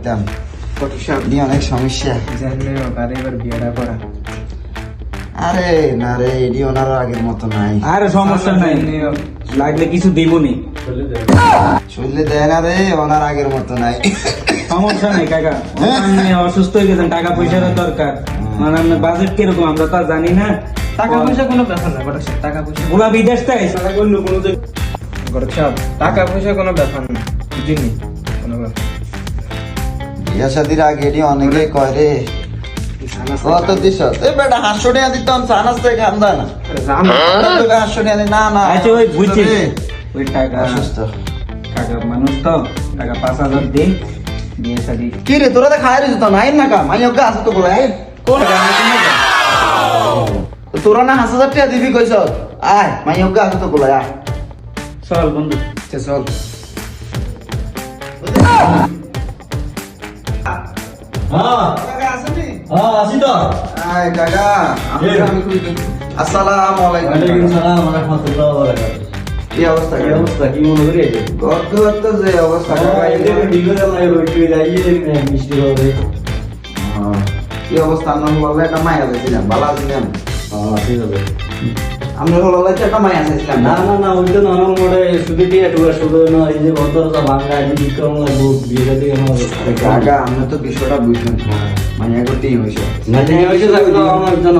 দিতাম নিয়ে অনেক সমস্যা। আরে না রে, এডি ওনার আগের মতো নাই। আরে সমস্যা নাই, লাগলে কিছু দিবনি। চললে দেয় না রে, ওনার আগের মতো নাই। সমস্যা নাই কাকা, আপনি অসুস্থ হয়ে গেছেন, টাকা পয়সার দরকার। মানে আপনার বাজেট কিরকম আমরা তো আর জানি না। টাকা পয়সা কোনো ব্যাপার না, টাকা পয়সা ওরা বিদেশ থেকে অন্য কোনো টাকা পয়সা কোনো ব্যাপার না, বুঝিনি কোনো ব্যাপার। বিয়া শাদির আগে এডি অনেকে কয় রে কত দিস এ বেটা 500 টাকা দিতাম সানাস থেকে খান্দা না 500 টাকা না না। আচ্ছা ওই বুঝছি, ওই টাকা অসুস্থ টাকা মানুষ তো টাকা 5,000 দিন বিয়ে শাদি। কি রে তোরা তো খায় রে তো নাই না কা মাই ওকে আছে তো বলে আয় কোন তোরা না 5,000 টাকা দিবি কইছ আয় মাই ওকে আছে তো বলে আয় চল বন্ধু চল। আসি তো। আয় কাকা আমি খুব আসসালামু আলাইকুম। কি অবস্থা কি অবস্থা, কি মনে করি? গত তো যে অবস্থা কাকা কি অবস্থা আমরা বললে একটা মায়া দিয়েছিলাম ভালো আছিলাম আমরা বললে একটা মায়া চাইছিলাম না না না, ওই তো নরম মোড়ে শুধু দিয়ে শুধু না, এই যে ভদ্রতা বাংলা বিক্রম লাগবো বিয়ে দিয়ে কাকা আমরা তো বিষয়টা বুঝলাম মায়া করতেই হয়েছে আমার জন্য